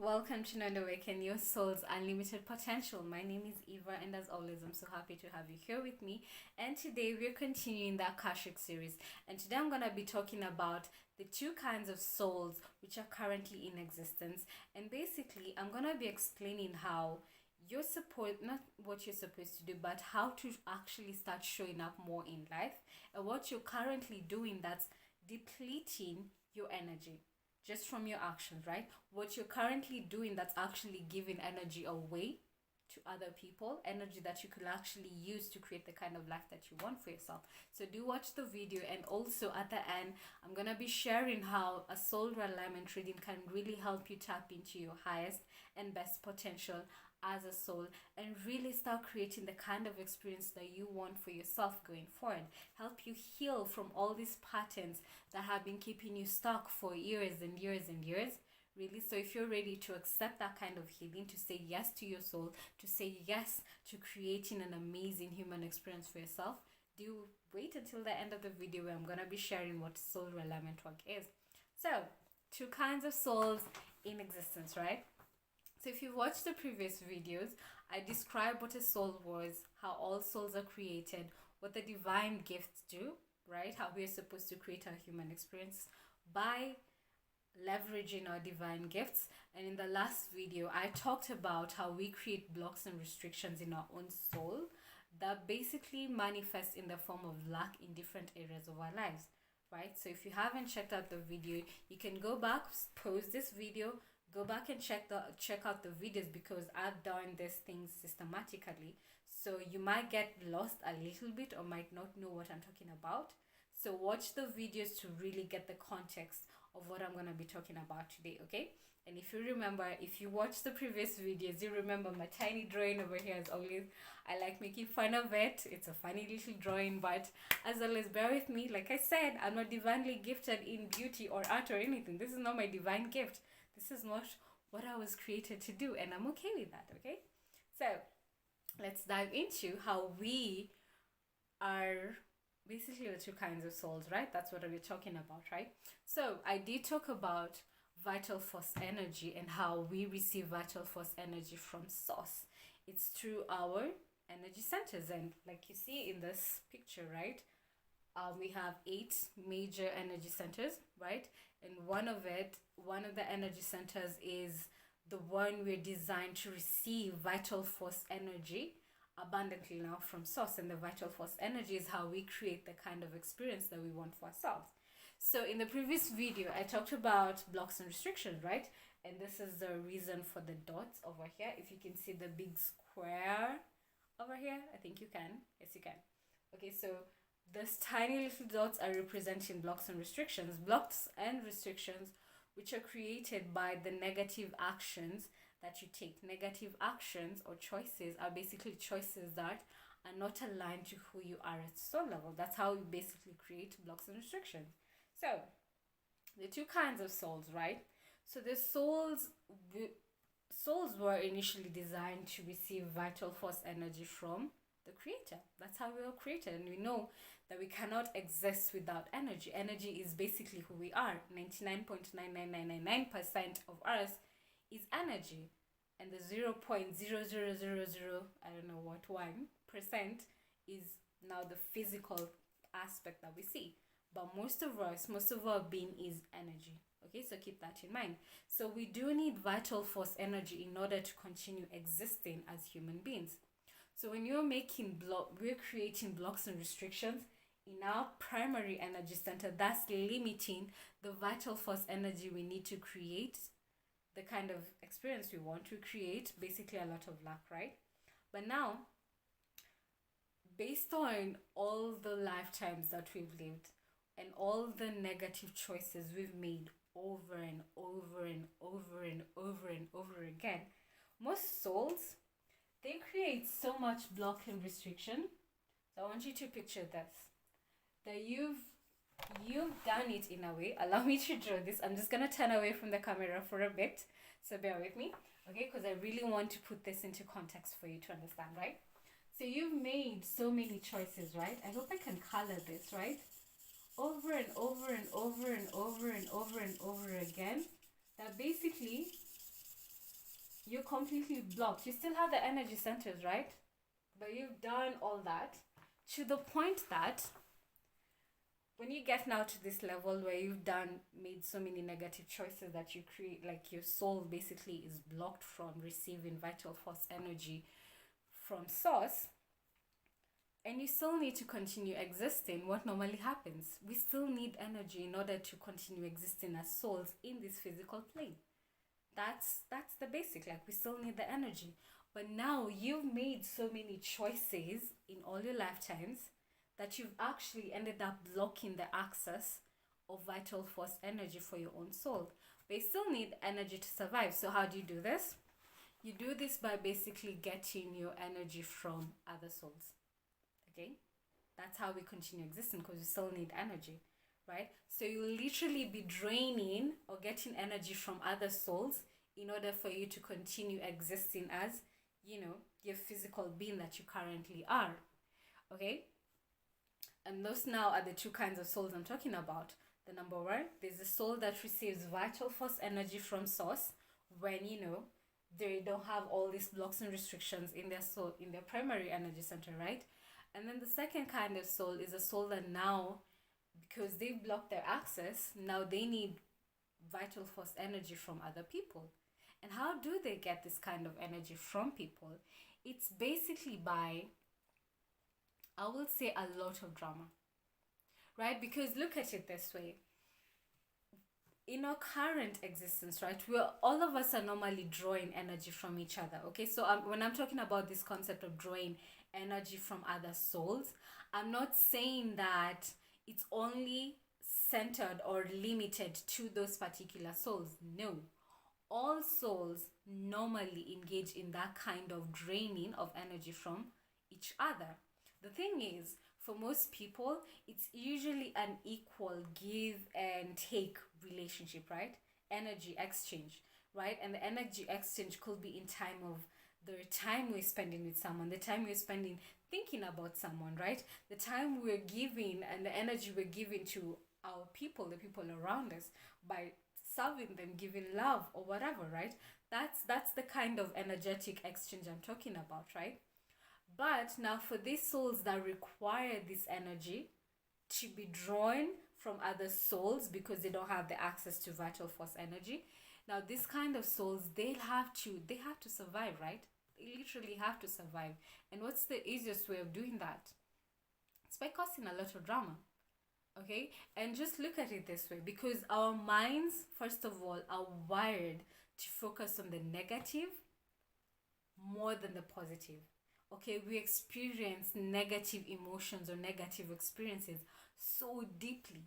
Welcome to Not Awaken Your Soul's Unlimited Potential. My name is Eva, and as always, I'm so happy to have you here with me. And today we're continuing the Akashic series. And today I'm going to be talking about the two kinds of souls which are currently in existence. And basically, I'm going to be explaining how you're supposed, not what you're supposed to do, but how to actually start showing up more in life and what you're currently doing that's depleting your energy just from your actions, right? What you're currently doing that's actually giving energy away to other people, energy that you could actually use to create the kind of life that you want for yourself. So do watch the video, and also at the end, I'm gonna be sharing how a soul realignment reading can really help you tap into your highest and best potential as a soul and really start creating the kind of experience that you want for yourself going forward. Help you heal from all these patterns that have been keeping you stuck for years and years and years. Really, so if you're ready to accept that kind of healing, to say yes to your soul, to say yes to creating an amazing human experience for yourself, do wait until the end of the video where I'm gonna be sharing what soul realignment work is. So, two kinds of souls in existence, right? So if you've watched the previous videos, I described what a soul was, how all souls are created, what the divine gifts do, right? How we're supposed to create our human experience by leveraging our divine gifts. And in the last video, I talked about how we create blocks and restrictions in our own soul that basically manifest in the form of lack in different areas of our lives, right? So if you haven't checked out the video, you can go back, pause this video, go back and check out the videos, because I've done these things systematically. So you might get lost a little bit or might not know what I'm talking about. So watch the videos to really get the context of what I'm going to be talking about today, okay? And if you remember, if you watch the previous videos, you remember my tiny drawing over here. As always, I like making fun of it. It's a funny little drawing, but as always, bear with me. Like I said, I'm not divinely gifted in beauty or art or anything. This is not my divine gift. This is not what I was created to do, and I'm okay with that, okay? So let's dive into how we are basically the two kinds of souls, right? That's what we're talking about, right? So I did talk about vital force energy and how we receive vital force energy from source. It's through our energy centers, and like you see in this picture, right? We have 8 major energy centers, right? And one of the energy centers is the one we're designed to receive vital force energy abundantly now from source. And the vital force energy is how we create the kind of experience that we want for ourselves. So in the previous video, I talked about blocks and restrictions, right? And this is the reason for the dots over here. If you can see the big square over here, I think you can. Yes, you can. Okay, so these tiny little dots are representing blocks and restrictions. Blocks and restrictions which are created by the negative actions that you take. Negative actions or choices are basically choices that are not aligned to who you are at soul level. That's how you basically create blocks and restrictions. So, the two kinds of souls, right? So the souls were initially designed to receive vital force energy from the creator. That's how we were created, and we know that we cannot exist without energy. Energy is basically who we are. 99.99999% of us is energy, and the 0.0000 I don't know what 1% is now the physical aspect that we see. But most of our being is energy. Okay, so keep that in mind. So we do need vital force energy in order to continue existing as human beings. So when we're creating blocks and restrictions in our primary energy center, that's limiting the vital force energy we need to create the kind of experience we want to create, basically a lot of luck, right? But now, based on all the lifetimes that we've lived and all the negative choices we've made over and over and over and over and over again, most souls, they create so much block and restriction. So I want you to picture this, that you've done it in a way. Allow me to draw this. I'm just gonna turn away from the camera for a bit, so bear with me, okay? Because I really want to put this into context for you to understand, right? So you've made so many choices, right? I hope I can color this, right? Over and over and over and over and over and over again, that basically you're completely blocked. You still have the energy centers, right? But you've done all that to the point that when you get now to this level where you've made so many negative choices that you create, like your soul basically is blocked from receiving vital force energy from source, and you still need to continue existing, what normally happens? We still need energy in order to continue existing as souls in this physical plane. That's the basic. Like, we still need the energy. But now you've made so many choices in all your lifetimes that you've actually ended up blocking the access of vital force energy for your own soul. But you still need energy to survive. So how do you do this? You do this by basically getting your energy from other souls. Okay? That's how we continue existing, because we still need energy, right? So you'll literally be draining or getting energy from other souls in order for you to continue existing as, your physical being that you currently are. Okay? And those now are the two kinds of souls I'm talking about. The number one, there's a soul that receives vital force energy from source when, they don't have all these blocks and restrictions in their soul, in their primary energy center, right? And then the second kind of soul is a soul that now, because they've blocked their access, now they need vital force energy from other people. And how do they get this kind of energy from people? It's basically by, I will say, a lot of drama, right? Because look at it this way. In our current existence, right, all of us are normally drawing energy from each other, okay? So when I'm talking about this concept of drawing energy from other souls, I'm not saying that it's only centered or limited to those particular souls. No. All souls normally engage in that kind of draining of energy from each other. The thing is, for most people, it's usually an equal give and take relationship, right? Energy exchange, right? And the energy exchange could be in time of the time we're spending with someone, the time we're spending thinking about someone, right? The time we're giving and the energy we're giving to our people, the people around us, by serving them, giving love or whatever, right? That's the kind of energetic exchange I'm talking about, right? But now for these souls that require this energy to be drawn from other souls because they don't have the access to vital force energy, now this kind of souls, they have to survive, right? They literally have to survive. And what's the easiest way of doing that? It's by causing a lot of drama. Okay? And just look at it this way, because our minds, first of all, are wired to focus on the negative more than the positive. Okay, we experience negative emotions or negative experiences so deeply.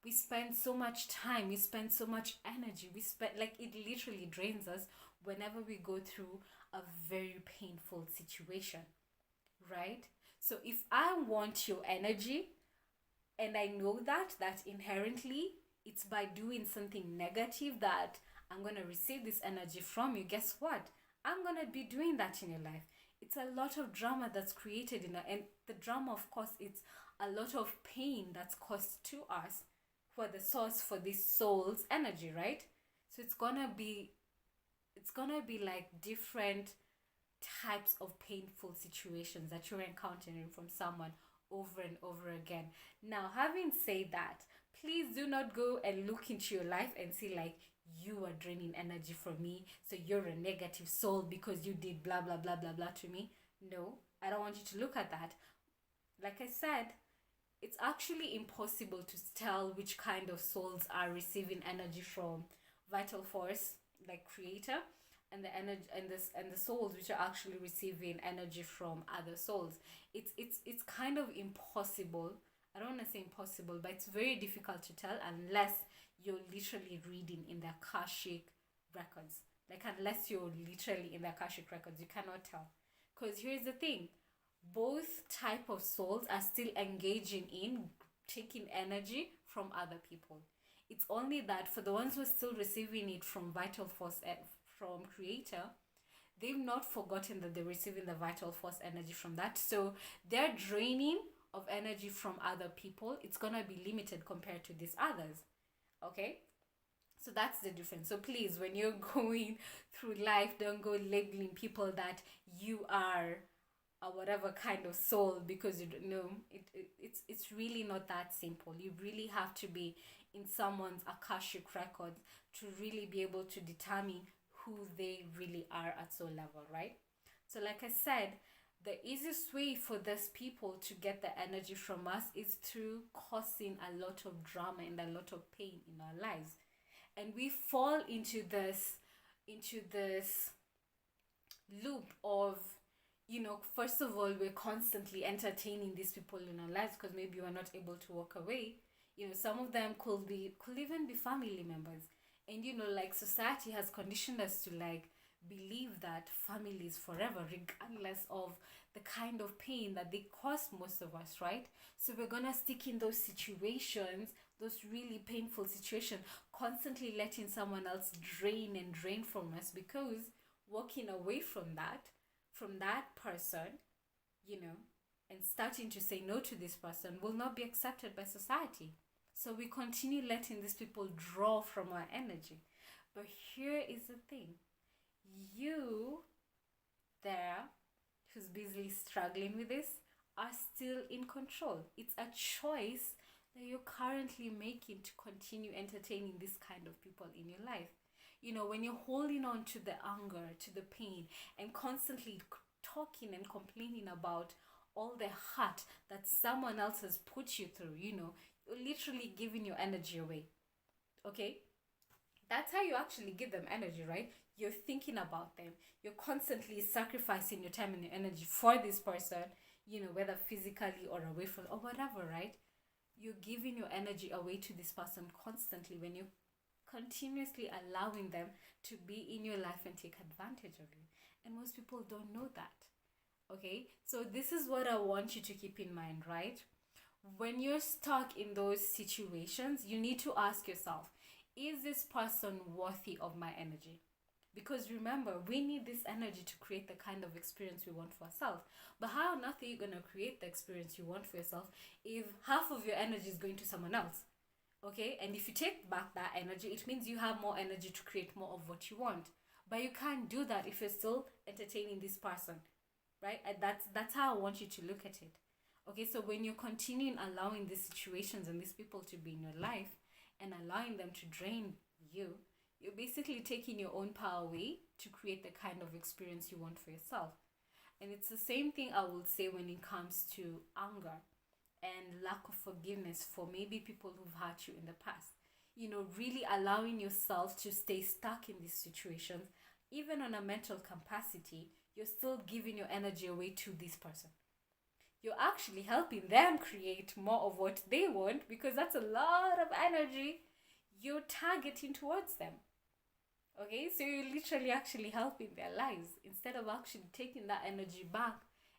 We spend so much time, we spend so much energy, it literally drains us whenever we go through a very painful situation, right? So if I want your energy, and I know that inherently it's by doing something negative that I'm going to receive this energy from you, guess what? I'm going to be doing that in your life. It's a lot of drama that's created and the drama, of course, it's a lot of pain that's caused to us for the source for this soul's energy, right? So it's gonna be like different types of painful situations that you're encountering from someone over and over again. Now, having said that, please do not go and look into your life and see like, you are draining energy from me, so you're a negative soul because you did blah blah blah blah blah to me. No, I don't want you to look at that. Like I said, it's actually impossible to tell which kind of souls are receiving energy from vital force, like creator, and the energy and the souls which are actually receiving energy from other souls. It's kind of impossible. I don't want to say impossible, but it's very difficult to tell unless you're literally reading in the Akashic records. Like, unless you're literally in the Akashic records, you cannot tell. Because here's the thing, both type of souls are still engaging in taking energy from other people. It's only that for the ones who are still receiving it from vital force, from creator, they've not forgotten that they're receiving the vital force energy from that. So their draining of energy from other people, it's gonna be limited compared to these others. Okay, So that's the difference. So please, when you're going through life, don't go labeling people that you are a whatever kind of soul, because you don't know it's really not that simple. You really have to be in someone's Akashic records to really be able to determine who they really are at soul level, right? So like I said, the easiest way for these people to get the energy from us is through causing a lot of drama and a lot of pain in our lives. And we fall into this loop of, first of all, we're constantly entertaining these people in our lives because maybe we're not able to walk away. Some of them could even be family members. And like, society has conditioned us to like believe that family is forever, regardless of the kind of pain that they cause most of us, right? So we're gonna stick in those situations, those really painful situations, constantly letting someone else drain and drain from us, because walking away from that person, you know, and starting to say no to this person will not be accepted by society. So we continue letting these people draw from our energy. But here is the thing: you there, who's busily struggling with this, are still in control. It's a choice that you're currently making to continue entertaining this kind of people in your life. When you're holding on to the anger, to the pain, and constantly talking and complaining about all the hurt that someone else has put you through, you're literally giving your energy away. Okay? That's how you actually give them energy, right? You're thinking about them. You're constantly sacrificing your time and your energy for this person, whether physically or away from, or whatever, right? You're giving your energy away to this person constantly when you're continuously allowing them to be in your life and take advantage of you. And most people don't know that. Okay? So this is what I want you to keep in mind, right? When you're stuck in those situations, you need to ask yourself, is this person worthy of my energy? Because remember, we need this energy to create the kind of experience we want for ourselves. But how on earth are you going to create the experience you want for yourself if half of your energy is going to someone else? Okay? And if you take back that energy, it means you have more energy to create more of what you want. But you can't do that if you're still entertaining this person, right? And that's how I want you to look at it. Okay, so when you're continuing allowing these situations and these people to be in your life and allowing them to drain you, you're basically taking your own power away to create the kind of experience you want for yourself. And it's the same thing I will say when it comes to anger and lack of forgiveness for maybe people who've hurt you in the past. Really allowing yourself to stay stuck in these situations, even on a mental capacity, you're still giving your energy away to this person. You're actually helping them create more of what they want, because that's a lot of energy you're targeting towards them. Okay, so you're literally actually helping their lives instead of actually taking that energy back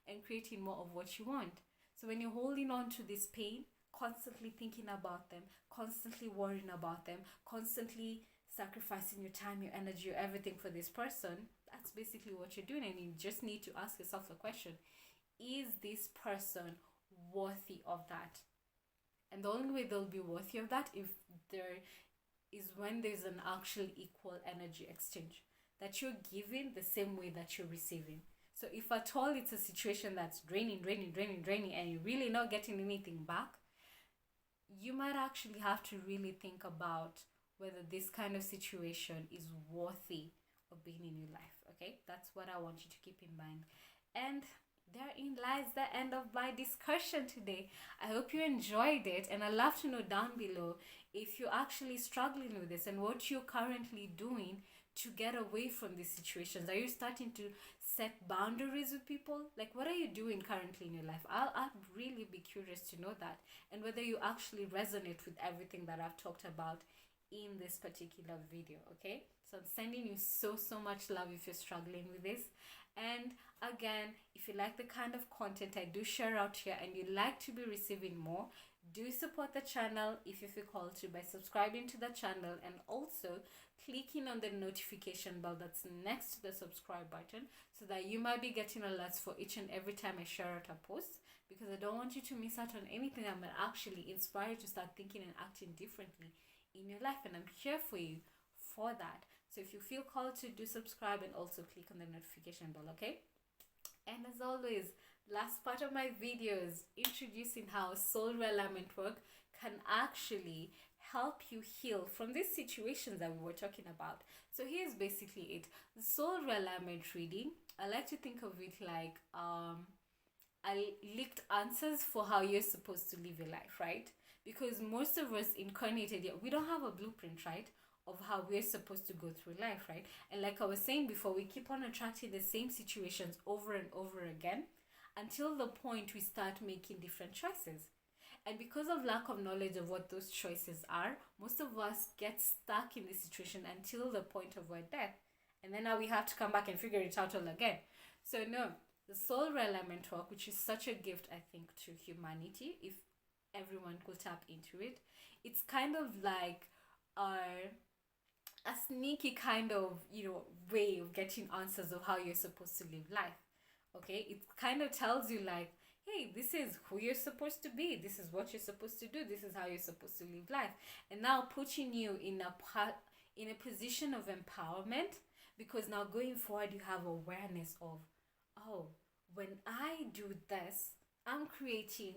and creating more of what you want. So when you're holding on to this pain, constantly thinking about them, constantly worrying about them, constantly sacrificing your time, your energy, your everything for this person, that's basically what you're doing. And you just need to ask yourself the question, is this person worthy of that? And the only way they'll be worthy of that is when there's an actual equal energy exchange, that you're giving the same way that you're receiving. So if at all it's a situation that's draining, and you're really not getting anything back, you might actually have to really think about whether this kind of situation is worthy of being in your life. Okay, that's what I want you to keep in mind. And therein lies the end of my discussion today. I hope you enjoyed it, and I'd love to know down below if you're actually struggling with this and what you're currently doing to get away from these situations. Are you starting to set boundaries with people? Like, what are you doing currently in your life? I'd really be curious to know that, and whether you actually resonate with everything that I've talked about in this particular video. Okay, so I'm sending you so much love if you're struggling with this. And again, if you like the kind of content I do share out here and you'd like to be receiving more, do support the channel if you feel called to, by subscribing to the channel and also clicking on the notification bell that's next to the subscribe button, so that you might be getting alerts for each and every time I share out a post, because I don't want you to miss out on anything that might actually inspire you to start thinking and acting differently in your life. And I'm here for you for that. So if you feel called to, do subscribe and also click on the notification bell, okay? And as always, last part of my videos, introducing how soul realignment work can actually help you heal from these situations that we were talking about. So here's basically it. The soul realignment reading, I like to think of it like I leaked answers for how you're supposed to live your life, right? Because most of us incarnated, we don't have a blueprint, right, of how we're supposed to go through life, right? And like I was saying before, we keep on attracting the same situations over and over again until the point we start making different choices. And because of lack of knowledge of what those choices are, most of us get stuck in this situation until the point of our death. And then now we have to come back and figure it out all again. So no, the soul realignment work, which is such a gift, I think, to humanity, if everyone could tap into it, it's kind of like a sneaky kind of, way of getting answers of how you're supposed to live life. Okay, it kind of tells you like, hey, this is who you're supposed to be, this is what you're supposed to do, this is how you're supposed to live life, and now putting you in a position of empowerment, because now going forward you have awareness of, oh, when I do this, I'm creating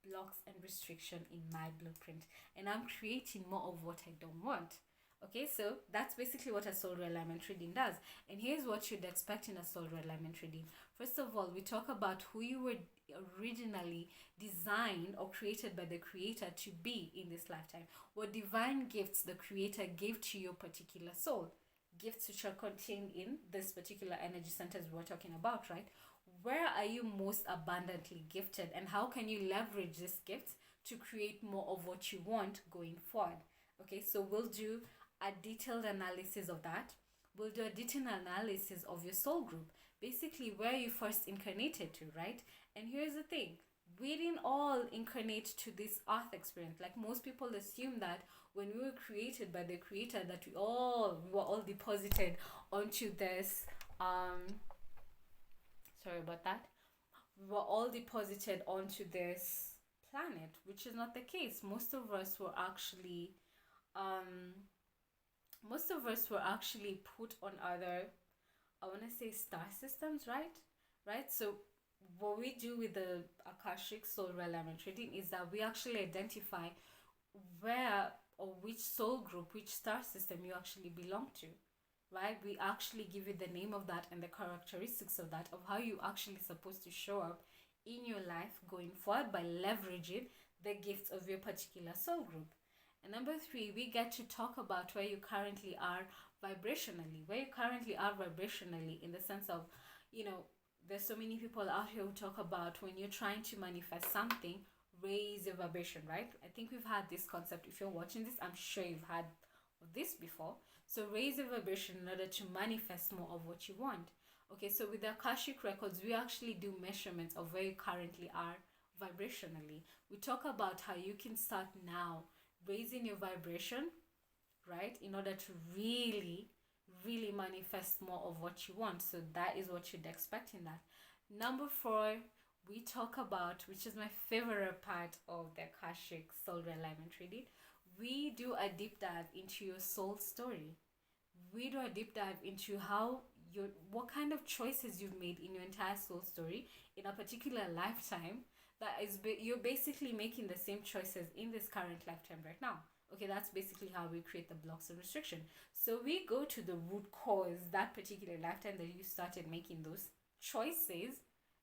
blocks and restriction in my blueprint, and I'm creating more of what I don't want. Okay, so that's basically what a soul realignment reading does. And here's what you'd expect in a soul realignment reading. First of all, we talk about who you were originally designed or created by the creator to be in this lifetime. What divine gifts the creator gave to your particular soul. Gifts which are contained in this particular energy centers we're talking about, right? Where are you most abundantly gifted, and how can you leverage these gifts to create more of what you want going forward? Okay, so we'll do a detailed analysis of that. We'll do a detailed analysis of your soul group, basically where you first incarnated to, right? And here's the thing, we didn't all incarnate to this earth experience. Like most people assume that when we were created by the creator, that we were all deposited onto this sorry about that, we were all deposited onto this planet, which is not the case. Most of us were actually put on other, I want to say, star systems, right? So what we do with the Akashic soul realignment reading is that we actually identify where or which soul group, which star system you actually belong to, right? We actually give you the name of that and the characteristics of that, of how you actually supposed to show up in your life going forward by leveraging the gifts of your particular soul group. And number 3, we get to talk about where you currently are vibrationally, in the sense of, there's so many people out here who talk about when you're trying to manifest something, raise your vibration, right? I think we've had this concept. If you're watching this, I'm sure you've had this before. So raise your vibration in order to manifest more of what you want. Okay, so with the Akashic records, we actually do measurements of where you currently are vibrationally. We talk about how you can start now raising your vibration, right, in order to really manifest more of what you want. So that is what you'd expect in that. Number 4, we talk about, which is my favorite part of the Akashic soul realignment reading, we do a deep dive into your soul story. We do a deep dive into what kind of choices you've made in your entire soul story in a particular lifetime, that is you're basically making the same choices in this current lifetime right now. Okay, that's basically how we create the blocks of restriction. So we go to the root cause, that particular lifetime that you started making those choices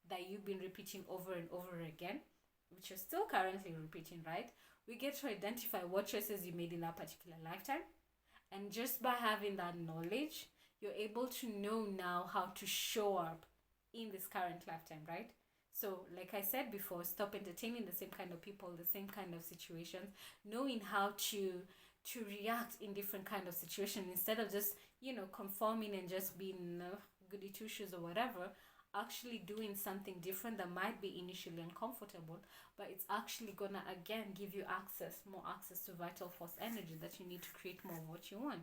that you've been repeating over and over again, which you're still currently repeating, right? We get to identify what choices you made in that particular lifetime. And just by having that knowledge, you're able to know now how to show up in this current lifetime, right? So like I said before, stop entertaining the same kind of people, the same kind of situations, knowing how to react in different kind of situations instead of just, conforming and just being goody two shoes or whatever. Actually doing something different that might be initially uncomfortable, but it's actually gonna again give you more access to vital force energy that you need to create more of what you want.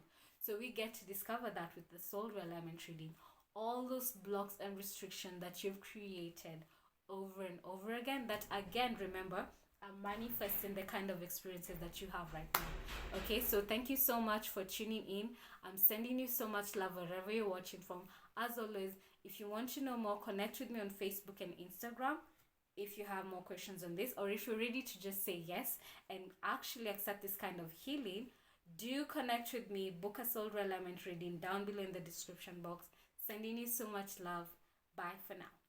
So we get to discover that with the soul realignment reading, all those blocks and restrictions that you've created over and over again, that again, remember, manifesting the kind of experiences that you have right now. Okay, so thank you so much for tuning in. I'm sending you so much love wherever you're watching from. As always, if you want to know more, connect with me on Facebook and Instagram. If you have more questions on this, or if you're ready to just say yes and actually accept this kind of healing, do connect with me. Book a soul realignment reading down below in the description box. Sending you so much love. Bye for now.